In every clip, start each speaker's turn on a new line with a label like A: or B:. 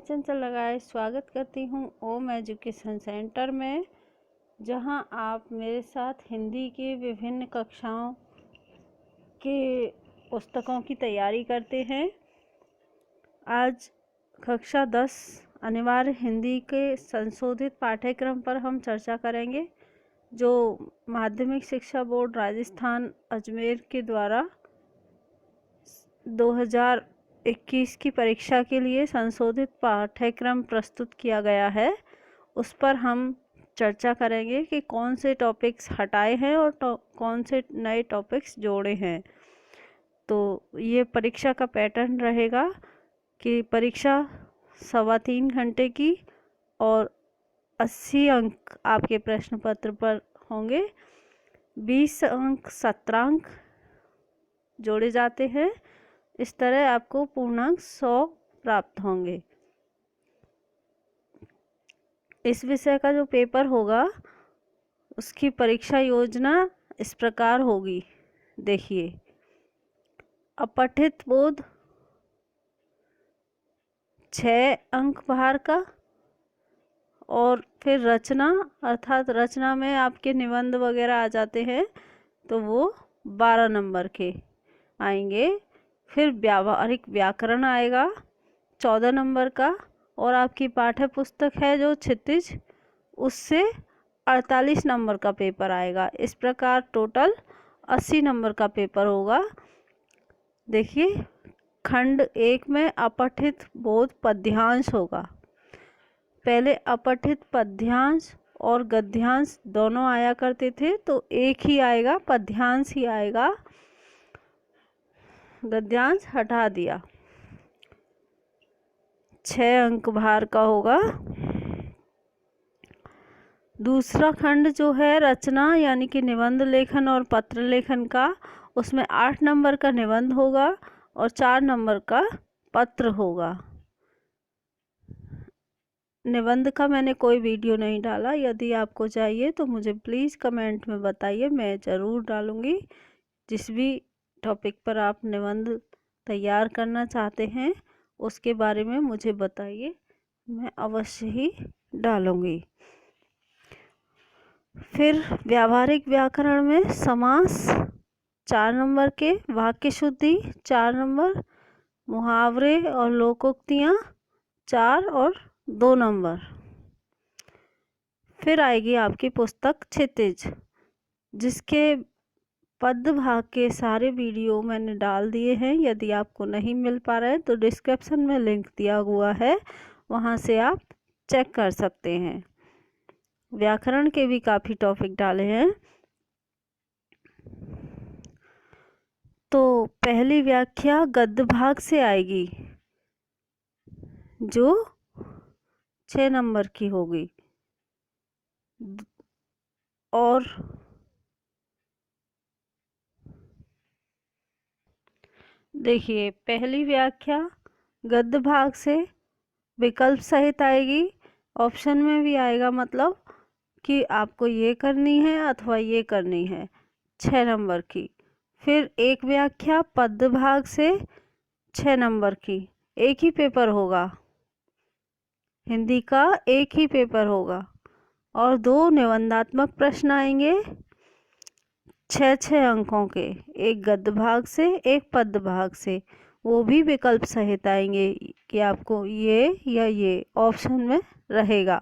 A: चंचल लगाए स्वागत करती हूँ ओम एजुकेशन सेंटर में, जहाँ आप मेरे साथ हिंदी की विभिन्न कक्षाओं के पुस्तकों की तैयारी करते हैं। आज कक्षा 10 अनिवार्य हिंदी के संशोधित पाठ्यक्रम पर हम चर्चा करेंगे, जो माध्यमिक शिक्षा बोर्ड राजस्थान अजमेर के द्वारा 2021 की परीक्षा के लिए संशोधित पाठ्यक्रम प्रस्तुत किया गया है। उस पर हम चर्चा करेंगे कि कौन से टॉपिक्स हटाए हैं और कौन से नए टॉपिक्स जोड़े हैं। तो ये परीक्षा का पैटर्न रहेगा कि परीक्षा 3.25 घंटे की और 80 अंक आपके प्रश्न पत्र पर होंगे। 20 अंक सत्रांक जोड़े जाते हैं। इस तरह आपको पूर्णांक 100 प्राप्त होंगे। इस विषय का जो पेपर होगा उसकी परीक्षा योजना इस प्रकार होगी। देखिए, अपठित बोध 6 अंक भार का, और फिर रचना अर्थात रचना में आपके निबंध वगैरह आ जाते हैं तो वो 12 नंबर के आएंगे। फिर व्यावहारिक व्याकरण आएगा 14 नंबर का, और आपकी पाठ्य पुस्तक है जो क्षितिज, उससे 48 नंबर का पेपर आएगा। इस प्रकार टोटल 80 नंबर का पेपर होगा। देखिए, खंड 1 में अपठित बोध पद्यांश होगा। पहले अपठित पद्यांश और गद्यांश दोनों आया करते थे, तो एक ही आएगा, पद्यांश ही आएगा, गद्यांश हटा दिया। 6 अंक भार का होगा। दूसरा खंड जो है रचना यानी कि निबंध लेखन और पत्र लेखन का, उसमें 8 नंबर का निबंध होगा और 4 नंबर का पत्र होगा। निबंध का मैंने कोई वीडियो नहीं डाला। यदि आपको चाहिए तो मुझे प्लीज़ कमेंट में बताइए, मैं ज़रूर डालूँगी। जिस भी टॉपिक पर आप निबंध तैयार करना चाहते हैं उसके बारे में मुझे बताइए, मैं अवश्य ही डालूँगी। फिर व्यावहारिक व्याकरण में समास 4 नंबर के, वाक्य शुद्धि 4 नंबर, मुहावरे और लोकोक्तियाँ 4 और 2 नंबर। फिर आएगी आपकी पुस्तक क्षितिज, जिसके पद भाग के सारे वीडियो मैंने डाल दिए हैं। यदि आपको नहीं मिल पा रहा है तो डिस्क्रिप्शन में लिंक दिया हुआ है, वहाँ से आप चेक कर सकते हैं। व्याकरण के भी काफ़ी टॉपिक डाले हैं। तो पहली व्याख्या गद्य भाग से आएगी, जो 6 नंबर की होगी। और देखिए, पहली व्याख्या गद्य भाग से विकल्प सहित आएगी। ऑप्शन में भी आएगा, मतलब कि आपको ये करनी है अथवा ये करनी है, 6 नंबर की। फिर एक व्याख्या पद्य भाग से 6 नंबर की। एक ही पेपर होगा, हिंदी का एक ही पेपर होगा, और 2 निबंधात्मक प्रश्न आएंगे 6-6 अंकों के, एक गद्य भाग से एक पद्य भाग से। वो भी विकल्प सहित आएंगे कि आपको ये या ये ऑप्शन में रहेगा।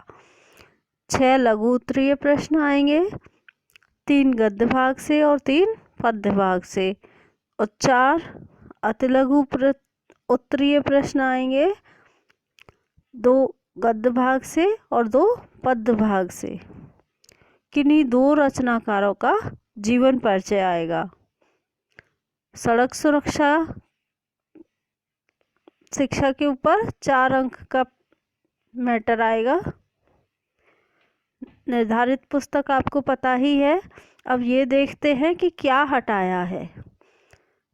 A: 6 लघु उत्तरीय प्रश्न आएंगे, 3 गद्य भाग से और 3 पद्य भाग से, और 4 अतिलघु उत्तरीय प्रश्न आएंगे, 2 गद्य भाग से और 2 पद्य भाग से। किन्हीं 2 रचनाकारों का जीवन परिचय आएगा। सड़क सुरक्षा शिक्षा के ऊपर 4 अंक का मैटर आएगा। निर्धारित पुस्तक आपको पता ही है। अब ये देखते हैं कि क्या हटाया है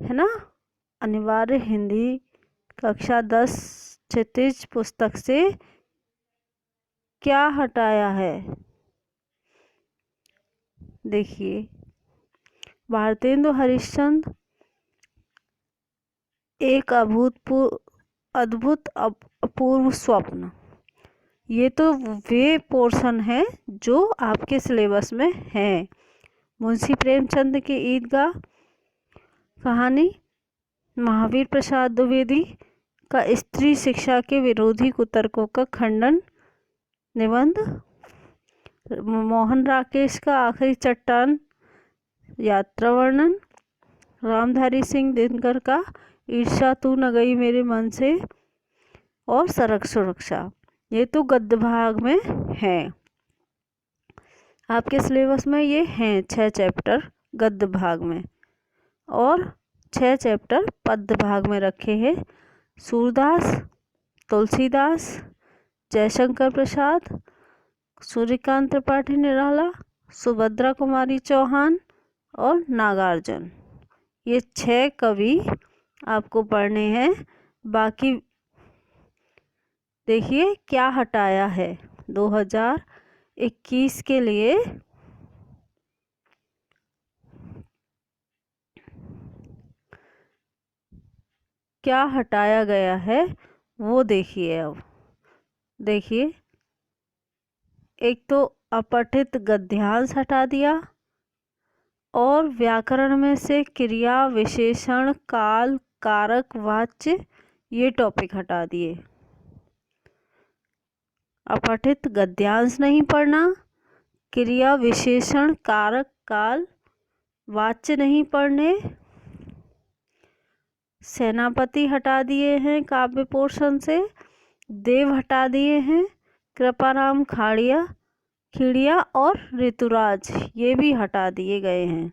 A: ना। अनिवार्य हिंदी कक्षा 10 क्षितिज पुस्तक से क्या हटाया है। देखिए, भारतेंदु हरिश्चंद्र एक अद्भुत अपूर्व स्वप्न। ये तो वे पोर्शन है जो आपके सिलेबस में है। मुंशी प्रेमचंद की ईदगाह कहानी, महावीर प्रसाद द्विवेदी का स्त्री शिक्षा के विरोधी कुतर्कों का खंडन निबंध, मोहन राकेश का आखिरी चट्टान यात्रा वर्णन, रामधारी सिंह दिनकर का ईर्ष्या तू न गई मेरे मन से और सड़क सुरक्षा। ये तो गद्य भाग में है। आपके सिलेबस में ये हैं 6 चैप्टर गद्य भाग में और 6 चैप्टर पद्य भाग में रखे हैं। सूरदास, तुलसीदास, जयशंकर प्रसाद, सूर्यकांत त्रिपाठी निराला, सुभद्रा कुमारी चौहान और नागार्जुन। ये 6 कवि आपको पढ़ने हैं। बाकी देखिए क्या हटाया है 2021 के लिए। क्या हटाया गया है वो देखिए। अब देखिए, एक तो अपठित गद्यांश हटा दिया और व्याकरण में से क्रिया, विशेषण, काल, कारक, वाच्य ये टॉपिक हटा दिए। अपठित गद्यांश नहीं पढ़ना, क्रिया, विशेषण, कारक, काल, वाच्य नहीं पढ़ने। सेनापति हटा दिए हैं काव्य पोर्शन से, देव हटा दिए हैं, कृपाराम खिड़िया और ऋतुराज ये भी हटा दिए गए हैं।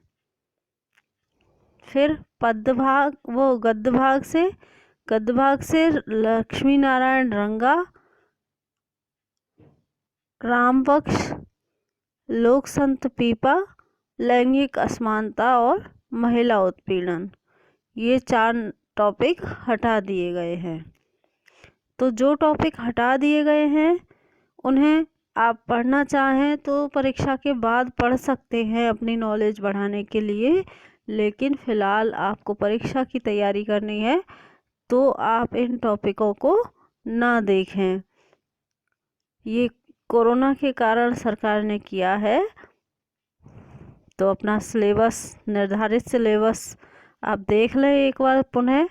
A: फिर गद्य भाग से लक्ष्मी नारायण रंगा, रामबख्श, लोक संत पीपा, लैंगिक असमानता और महिला उत्पीड़न ये 4 टॉपिक हटा दिए गए हैं। तो जो टॉपिक हटा दिए गए हैं उन्हें आप पढ़ना चाहें तो परीक्षा के बाद पढ़ सकते हैं अपनी नॉलेज बढ़ाने के लिए, लेकिन फ़िलहाल आपको परीक्षा की तैयारी करनी है तो आप इन टॉपिकों को ना देखें। ये कोरोना के कारण सरकार ने किया है, तो अपना सिलेबस, निर्धारित सिलेबस आप देख लें एक बार पुनः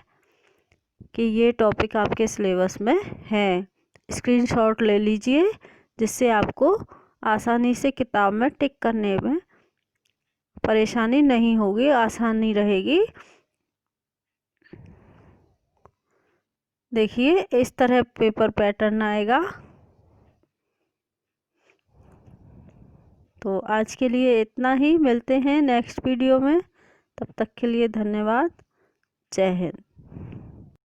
A: कि ये टॉपिक आपके सिलेबस में है। स्क्रीनशॉट ले लीजिए जिससे आपको आसानी से किताब में टिक करने में परेशानी नहीं होगी, आसानी रहेगी। देखिए इस तरह पेपर पैटर्न आएगा। तो आज के लिए इतना ही, मिलते हैं नेक्स्ट वीडियो में। तब तक के लिए धन्यवाद। जय हिंद।